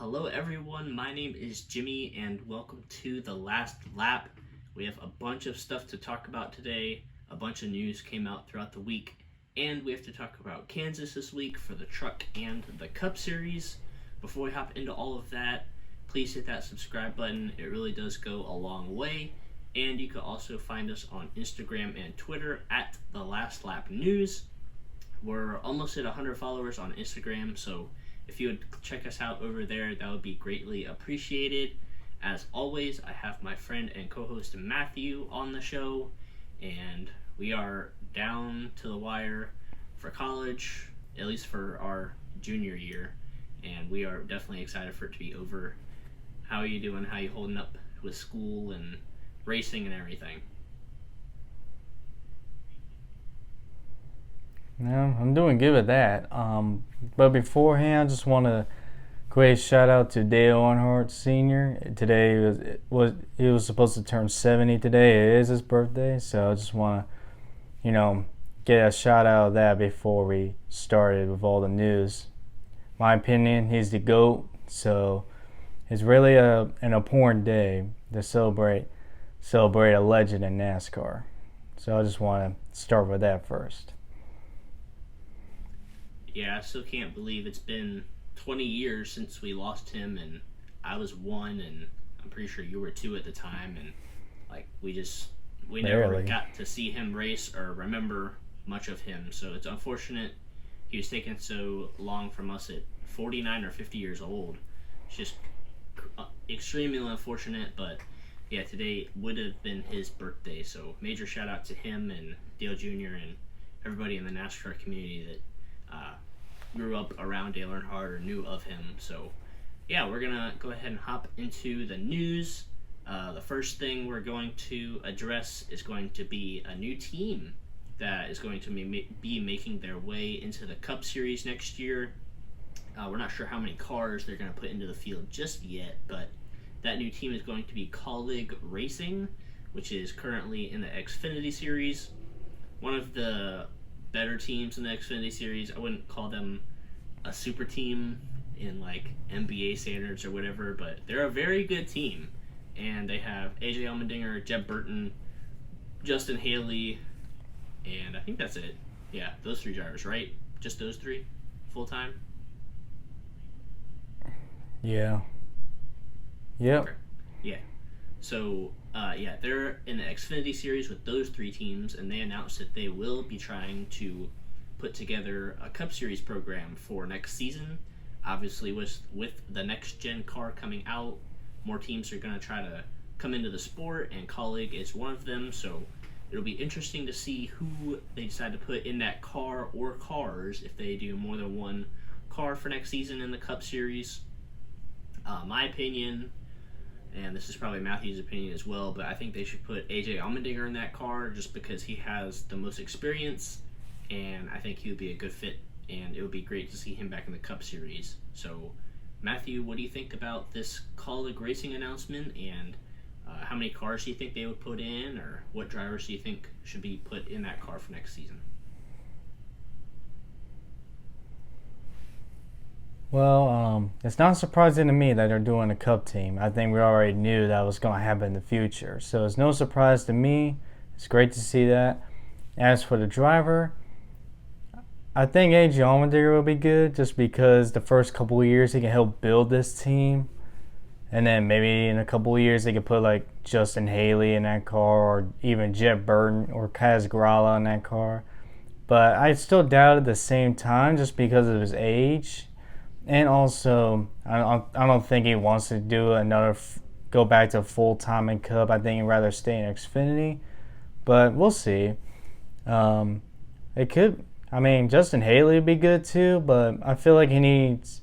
Hello, everyone. My name is Jimmy, and welcome to the last lap. We have a bunch of stuff to talk about today. A bunch of news came out throughout the week, and we have to talk about Kansas this week for the Truck and the Cup Series. Before we hop into all of that, please hit that subscribe button. It really does go a long way. And you can also find us on Instagram and Twitter at The Last Lap News. We're almost at 100 followers on Instagram, so if you would check us out over there, that would be greatly appreciated. As always, I have my friend and co-host Matthew on the show, and we are down to the wire for college, at least for our junior year, and we are definitely excited for it to be over. How are you doing? How are you holding up with school and racing and everything? No, I'm doing good with that. But beforehand, I just want to great shout out to Dale Earnhardt Sr. Today he was supposed to turn 70 today. It is his birthday, so I just want to, get a shout out of that before we started with all the news. My opinion, he's the GOAT, so it's really an important day to celebrate a legend in NASCAR. So I just want to start with that first. Yeah, I still can't believe it's been 20 years since we lost him, and I was 1, and I'm pretty sure you were 2 at the time, and we never got to see him race or remember much of him, so it's unfortunate he was taken so long from us at 49 or 50 years old. It's just extremely unfortunate, but yeah, today would have been his birthday, so major shout out to him and Dale Jr. and everybody in the NASCAR community that grew up around Dale Earnhardt or knew of him. So yeah, we're gonna go ahead and hop into the news. The first thing we're going to address is going to be a new team that is going to be making their way into the Cup Series next year. We're not sure how many cars they're going to put into the field just yet, but that new team is going to be Colleague Racing, which is currently in the Xfinity Series. One of the better teams in the Xfinity Series. I wouldn't call them a super team in like NBA standards or whatever, but they're a very good team. And they have AJ Allmendinger, Jeb Burton, Justin Haley, and I think that's it. Yeah, those 3 drivers, right? Just those 3 full time? Yeah. Yep. Okay. Yeah. So, they're in the Xfinity Series with those 3 teams, and they announced that they will be trying to put together a Cup Series program for next season. Obviously, with the next-gen car coming out, more teams are going to try to come into the sport, and Colleague is one of them, so it'll be interesting to see who they decide to put in that car or cars if they do more than one car for next season in the Cup Series. My opinion, and this is probably Matthew's opinion as well, but I think they should put AJ Allmendinger in that car just because he has the most experience, and I think he would be a good fit, and it would be great to see him back in the Cup Series. So, Matthew, what do you think about this Colleague Racing announcement, and how many cars do you think they would put in, or what drivers do you think should be put in that car for next season? Well, it's not surprising to me that they're doing a Cup team. I think we already knew that was going to happen in the future. So it's no surprise to me. It's great to see that. As for the driver, I think AJ Allmendinger will be good just because the first couple of years he can help build this team. And then maybe in a couple of years they could put like Justin Haley in that car or even Jeb Burton or Kaz Grala in that car. But I still doubt at the same time just because of his age. And also, I don't think he wants to do go back to full-time in Cup. I think he'd rather stay in Xfinity. But we'll see. It could, Justin Haley would be good too, but I feel like he needs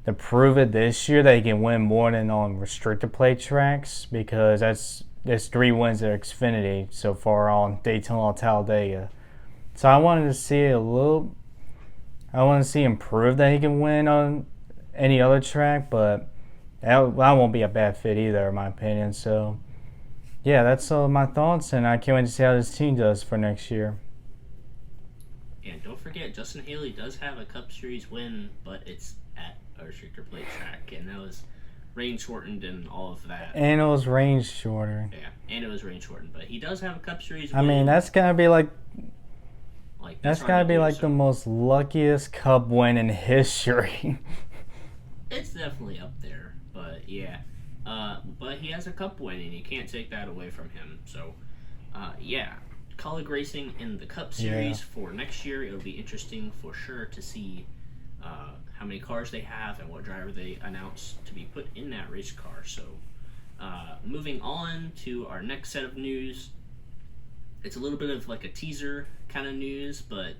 to prove it this year that he can win more than on restricted plate tracks because there's 3 wins at Xfinity so far on Daytona Talladega. So I wanted to see him prove that he can win on any other track, but that won't be a bad fit either, in my opinion. So, yeah, that's all my thoughts, and I can't wait to see how this team does for next year. And don't forget, Justin Haley does have a Cup Series win, but it's at a restrictor plate track, and that was rain shortened and all of that. And it was rain shortened. Yeah, and it was rain shortened, but he does have a Cup Series win. I mean, that's gotta be the most luckiest Cup win in history. It's definitely up there, but yeah. But he has a Cup win, and you can't take that away from him. So, yeah. Colleague racing in the Cup Series for next year. It'll be interesting for sure to see how many cars they have and what driver they announce to be put in that race car. So, moving on to our next set of news. It's a little bit of like a teaser kind of news, but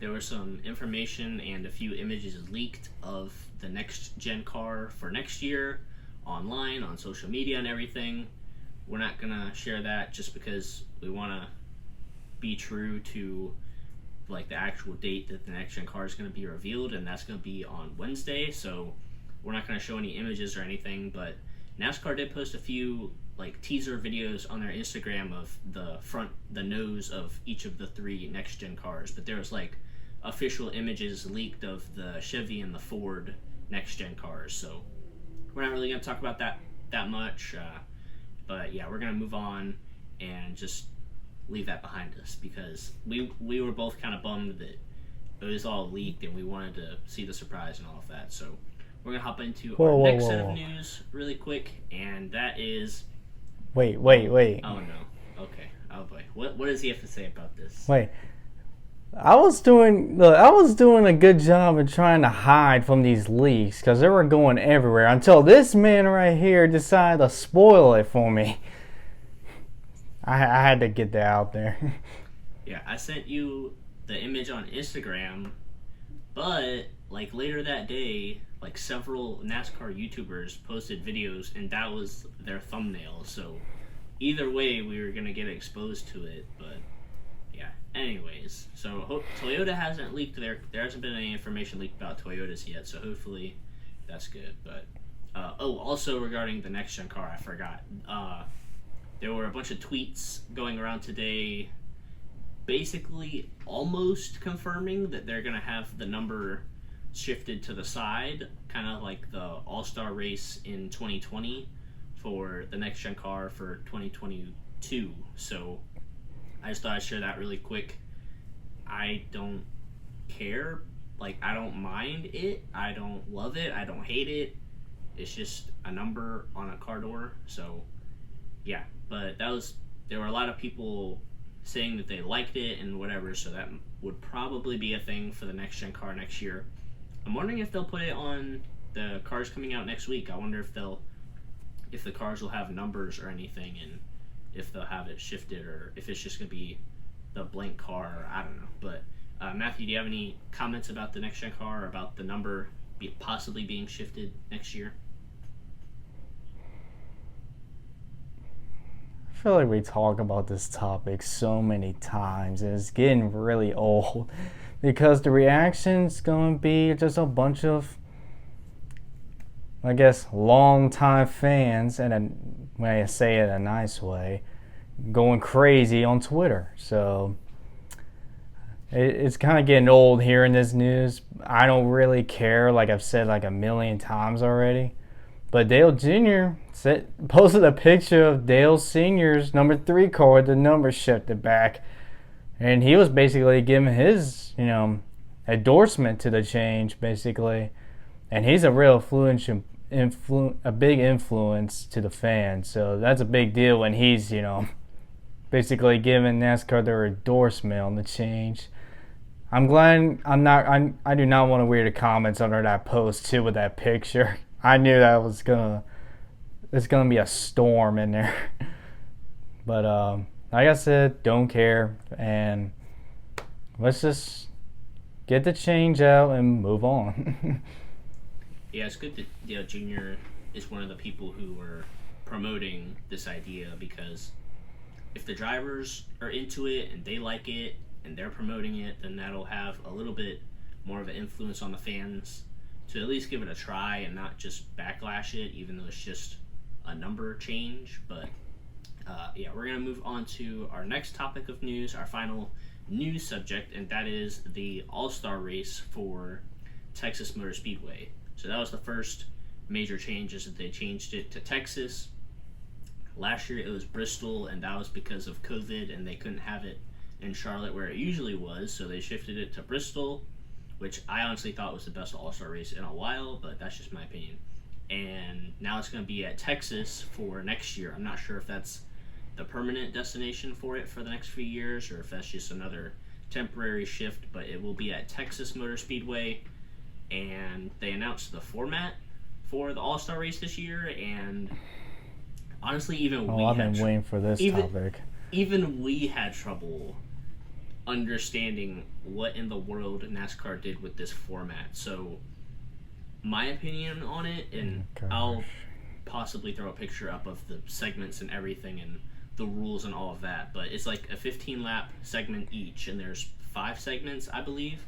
there was some information and a few images leaked of the next gen car for next year online, on social media and everything. We're not going to share that just because we want to be true to like the actual date that the next gen car is going to be revealed, and that's going to be on Wednesday. So we're not going to show any images or anything, but NASCAR did post a few like teaser videos on their Instagram of the nose of each of the 3 next gen cars, but there was like official images leaked of the Chevy and the Ford next gen cars. So we're not really going to talk about that much, but yeah, we're going to move on and just leave that behind us, because we were both kind of bummed that it was all leaked and we wanted to see the surprise and all of that. So we're going to hop into our next set of news really quick, and that is... Wait. Oh, no. Okay. Oh, boy. What does he have to say about this? Wait. I was doing a good job of trying to hide from these leaks because they were going everywhere until this man right here decided to spoil it for me. I had to get that out there. Yeah, I sent you the image on Instagram, but like later that day, like several NASCAR YouTubers posted videos, and that was their thumbnail. So either way, we were gonna get exposed to it. But yeah. Anyways, so Toyota hasn't leaked there hasn't been any information leaked about Toyotas yet. So hopefully that's good. But also regarding the next gen car, I forgot. There were a bunch of tweets going around today basically almost confirming that they're going to have the number shifted to the side, kind of like the All-Star race in 2020 for the next gen car for 2022. So I just thought I'd share that really quick. I don't care. Like, I don't mind it. I don't love it. I don't hate it. It's just a number on a car door. So yeah, but there were a lot of people saying that they liked it and whatever, so that would probably be a thing for the next gen car next year. I'm wondering if they'll put it on the cars coming out next week. I wonder if the cars will have numbers or anything, and if they'll have it shifted, or if it's just going to be the blank car, or I don't know. But Matthew, do you have any comments about the next gen car, or about the number possibly being shifted next year? I feel like we talk about this topic so many times, and it's getting really old because the reaction's going to be just a bunch of, I guess, long-time fans, and then when I say it in a nice way, going crazy on Twitter. So it's kind of getting old hearing this news. I don't really care, like I've said like a million times already. But Dale Jr. posted a picture of Dale Sr.'s number 3 car with the number shifted back. And he was basically giving his, endorsement to the change, basically. And he's a real a big influence to the fans. So that's a big deal when he's, basically giving NASCAR their endorsement on the change. I'm glad I do not want to read the comments under that post, too, with that picture. I knew that it's gonna be a storm in there. But like I said, don't care, and let's just get the change out and move on. Yeah, it's good that Dale Jr. is one of the people who are promoting this idea, because if the drivers are into it and they like it and they're promoting it, then that'll have a little bit more of an influence on the fans to at least give it a try and not just backlash it, even though it's just a number change. But yeah, we're going to move on to our next topic of news, our final news subject, and that is the All-Star race for Texas Motor Speedway. So that was the first major change, is that they changed it to Texas. Last year it was Bristol, and that was because of COVID, and they couldn't have it in Charlotte where it usually was, so they shifted it to Bristol, which I honestly thought was the best All-Star race in a while, but that's just my opinion. And now it's going to be at Texas for next year. I'm not sure if that's the permanent destination for it for the next few years, or if that's just another temporary shift, but it will be at Texas Motor Speedway. And they announced the format for the All-Star race this year, and honestly, I've been waiting for this topic. Even we had trouble understanding what in the world NASCAR did with this format. So my opinion on it, and I'll possibly throw a picture up of the segments and everything and the rules and all of that, but it's like a 15 lap segment each, and there's 5 segments, I believe.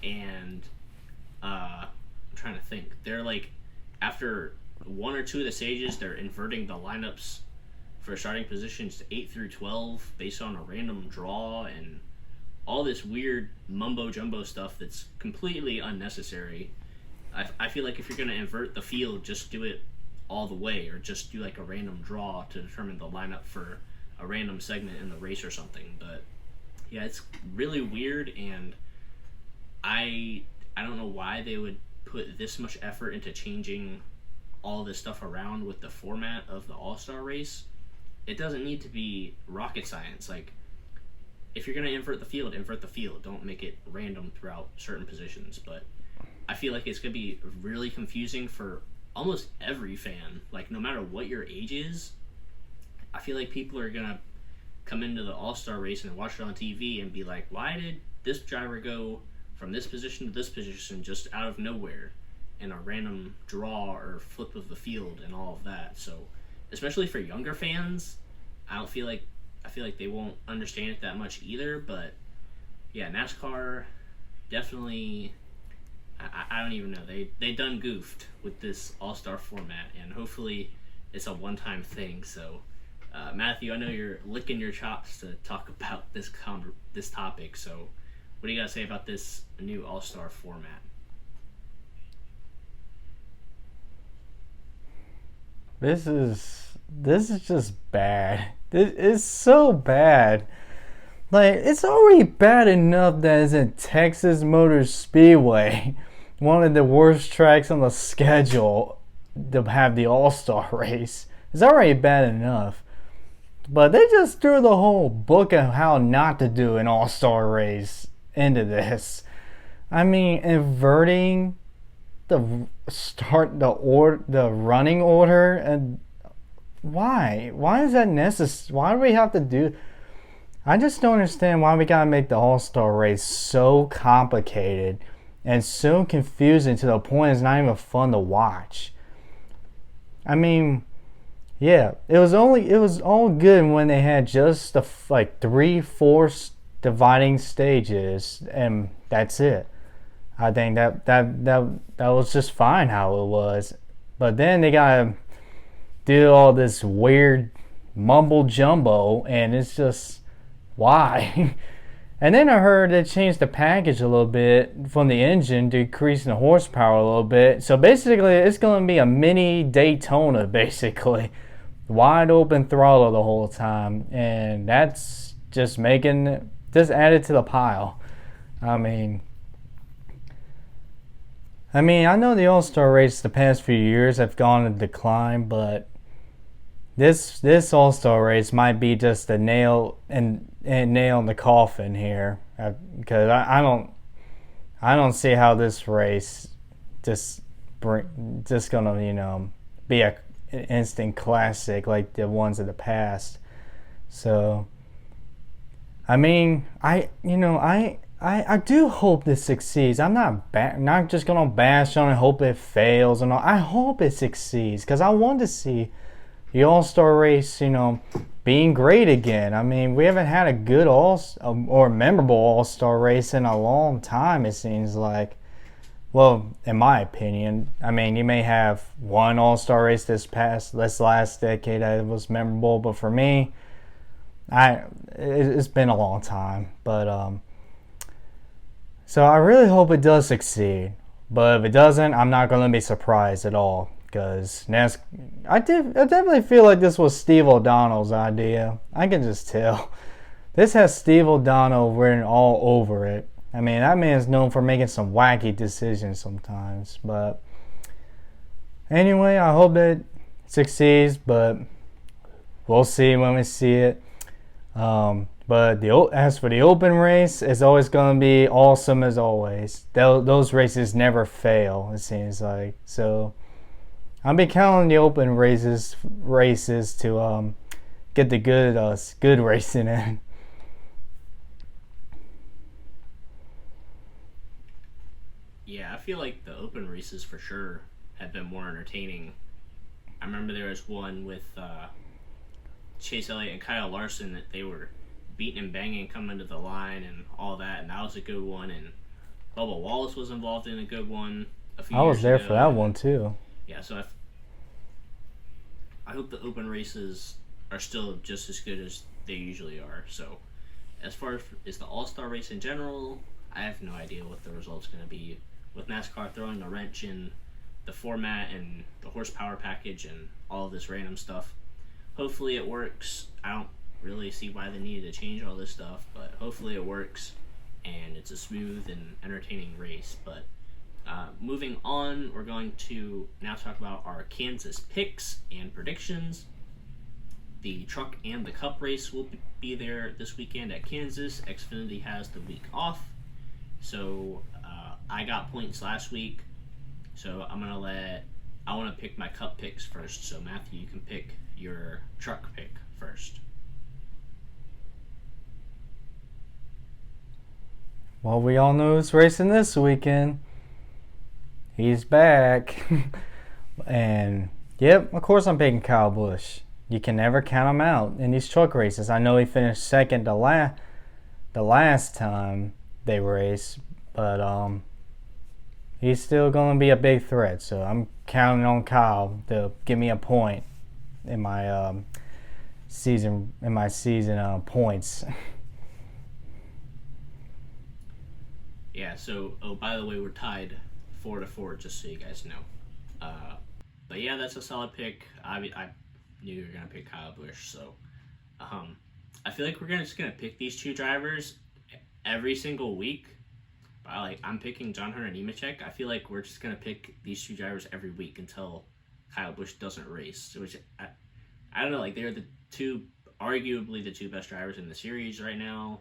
And I'm trying to think, they're like, after 1 or 2 of the stages, they're inverting the lineups for starting positions to 8 through 12 based on a random draw, and all this weird mumbo jumbo stuff that's completely unnecessary. I feel like if you're going to invert the field, just do it all the way, or just do like a random draw to determine the lineup for a random segment in the race or something. But yeah, it's really weird, and I don't know why they would put this much effort into changing all this stuff around with the format of the All-Star race. It doesn't need to be rocket science. Like, if you're going to invert the field, invert the field. Don't make it random throughout certain positions. But I feel like it's going to be really confusing for almost every fan. Like, no matter what your age is, I feel like people are going to come into the All-Star race and watch it on TV and be like, why did this driver go from this position to this position just out of nowhere in a random draw or flip of the field and all of that? So, especially for younger fans, I feel like they won't understand it that much either. But yeah, NASCAR definitely, I don't even know, they done goofed with this All-Star format, and hopefully it's a one-time thing. So Matthew, I know you're licking your chops to talk about this topic, so what do you got to say about this new All-Star format? This is just bad. This is so bad. Like, it's already bad enough that it's in Texas Motor Speedway, one of the worst tracks on the schedule to have the All-Star race. It's already bad enough. But they just threw the whole book of how not to do an All-Star race into this. I mean, inverting the running order, and why is that necessary? Why do we have to do? I just don't understand why we gotta make the All-Star race so complicated and so confusing to the point it's not even fun to watch. I mean, yeah, it was all good when they had just the 3/4 dividing stages, and that's it. I think that was just fine how it was. But then they gotta do all this weird mumble jumbo, and it's just, why? And then I heard they changed the package a little bit from the engine, decreasing the horsepower a little bit. So basically, it's going to be a mini Daytona, basically. Wide open throttle the whole time. And that's just added to the pile. I mean, I know the All-Star race the past few years have gone in decline, but this All-Star race might be just a nail in the coffin here, because I don't see how this race just gonna be an instant classic like the ones of the past. So I do hope this succeeds. I'm not just gonna bash on it and hope it fails and all. I hope it succeeds, because I want to see the All-Star race, being great again. I mean, we haven't had a good or memorable All-Star race in a long time, it seems like. Well, in my opinion. I mean, you may have one All-Star race this last decade that was memorable, but for me, it's been a long time. But so I really hope it does succeed. But if it doesn't, I'm not going to be surprised at all. Because I definitely feel like this was Steve O'Donnell's idea. I can just tell. This has Steve O'Donnell written all over it. I mean, that man's known for making some wacky decisions sometimes. But anyway, I hope it succeeds. But we'll see when we see it. But as for the open race, it's always going to be awesome as always. Those races never fail, it seems like. So I'll be counting the open races to get the good racing in. Yeah, I feel like the open races for sure have been more entertaining. I remember there was one with Chase Elliott and Kyle Larson that they were beating and banging coming to the line and all that, and that was a good one. And Bubba Wallace was involved in a good one a few years ago. I was there for that one too. Yeah, so I hope the open races are still just as good as they usually are. So as far as the All-Star race in general, I have no idea what the result's going to be. With NASCAR throwing a wrench in the format and the horsepower package and all of this random stuff, hopefully it works. I don't really see why they needed to change all this stuff, but hopefully it works and it's a smooth and entertaining race. But moving on, we're going to now talk about our Kansas picks and predictions. The truck and the cup race will be there this weekend at Kansas. Xfinity has the week off, so I got points last week, so I want to pick my cup picks first. So Matthew, you can pick your truck pick first. Well, we all know who's racing this weekend. He's back. And, yep, of course I'm picking Kyle Busch. You can never count him out in these truck races. I know he finished second the last time they raced, but he's still going to be a big threat. So I'm counting on Kyle to give me a point in my season points. Yeah. So, by the way, we're tied 4-4, just so you guys know. But yeah, that's a solid pick. I knew you were gonna pick Kyle Busch, so I feel like we're just gonna pick these two drivers every single week. But I'm picking John Hunter Nemechek. I feel like we're just gonna pick these two drivers every week until Kyle Busch doesn't race. Which I don't know. Like, they're arguably the two best drivers in the series right now.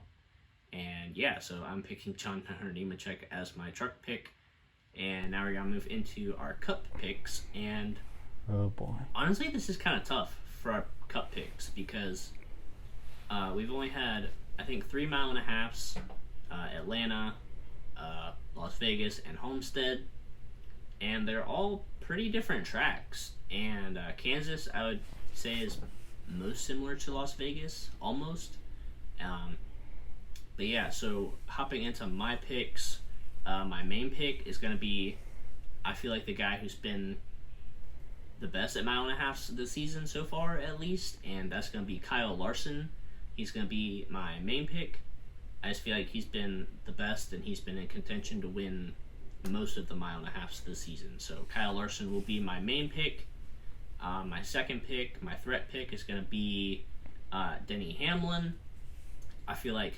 And yeah, so I'm picking John Hunter Nemechek as my truck pick. And now we're going to move into our cup picks. And oh boy, honestly, this is kind of tough for our cup picks because we've only had, I think, 3 mile-and-a-halves, Atlanta, Las Vegas, and Homestead. And they're all pretty different tracks. And Kansas, I would say, is most similar to Las Vegas, almost. But yeah, so hopping into my picks, my main pick is going to be, I feel like, the guy who's been the best at mile-and-a-halves this season so far, at least, and that's going to be Kyle Larson. He's going to be my main pick. I just feel like he's been the best, and he's been in contention to win most of the mile-and-a-halves this season. So Kyle Larson will be my main pick. My second pick, my threat pick, is going to be Denny Hamlin. I feel like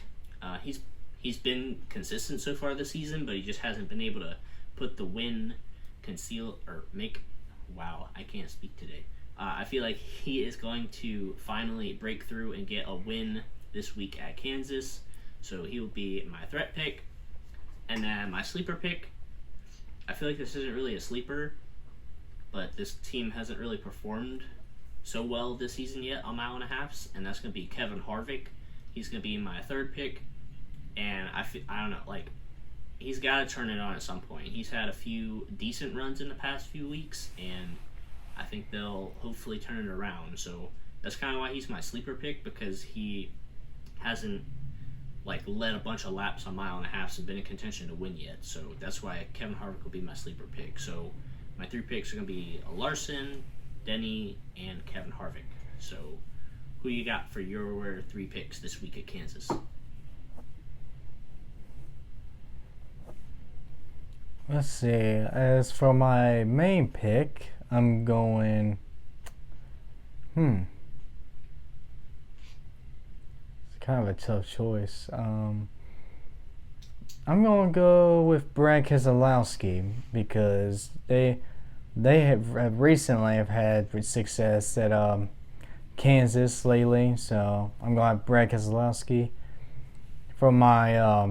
he's been consistent so far this season, but he just hasn't been able to put the win, conceal, or make. Wow, I can't speak today. I feel like he is going to finally break through and get a win this week at Kansas. So he will be my threat pick. And then my sleeper pick, I feel like this isn't really a sleeper, but this team hasn't really performed so well this season yet on mile-and-a-halves, and that's going to be Kevin Harvick. He's going to be my third pick. And I don't know, like, he's got to turn it on at some point. He's had a few decent runs in the past few weeks, and I think they'll hopefully turn it around. So that's kind of why he's my sleeper pick, because he hasn't, like, led a bunch of laps on mile-and-a-halves and been in contention to win yet. So that's why Kevin Harvick will be my sleeper pick. So my 3 picks are going to be Larson, Denny, and Kevin Harvick. So who you got for your 3 picks this week at Kansas? Let's see. As for my main pick, I'm going. It's kind of a tough choice. I'm gonna go with Brad Keselowski because they have recently have had success at Kansas lately. So I'm gonna have Brad Keselowski. For my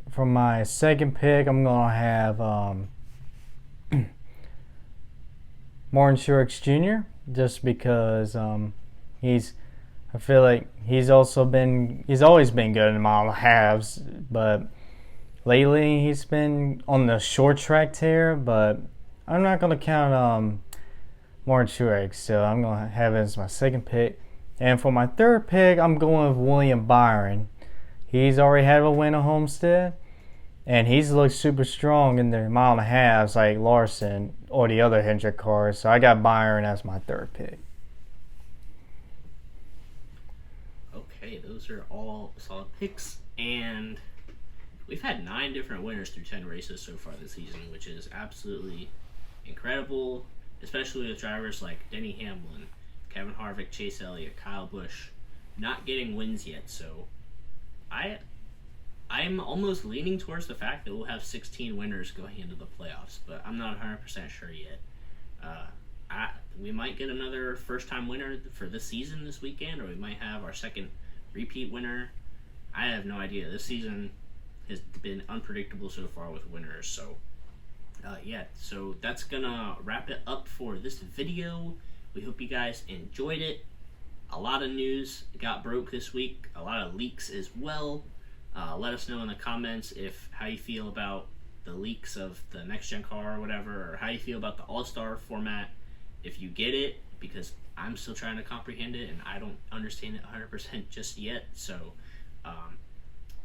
for my second pick, I'm gonna have Martin Truex Jr. just because I feel like he's always been good in mile and a halves, but lately he's been on the short track tear. But I'm not gonna count Martin Truex, so I'm gonna have it as my second pick. And for my third pick, I'm going with William Byron. He's already had a win at Homestead, and he's looked super strong in the mile and a halves like Larson or the other Hendrick cars. So I got Byron as my third pick. Okay, those are all solid picks, and we've had 9 different winners through 10 races so far this season, which is absolutely incredible, especially with drivers like Denny Hamlin, Kevin Harvick, Chase Elliott, Kyle Busch not getting wins yet. So I'm almost leaning towards the fact that we'll have 16 winners going into the playoffs, but I'm not 100% sure yet. We might get another first-time winner for this season this weekend, or we might have our second repeat winner. I have no idea. This season has been unpredictable so far with winners. So, so that's going to wrap it up for this video. We hope you guys enjoyed it. A lot of news got broke this week. A lot of leaks as well. Let us know in the comments how you feel about the leaks of the next-gen car or whatever, or how you feel about the All-Star format. If you get it, because I'm still trying to comprehend it and I don't understand it 100% just yet. So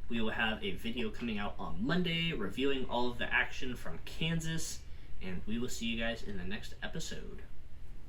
we will have a video coming out on Monday reviewing all of the action from Kansas, and we will see you guys in the next episode.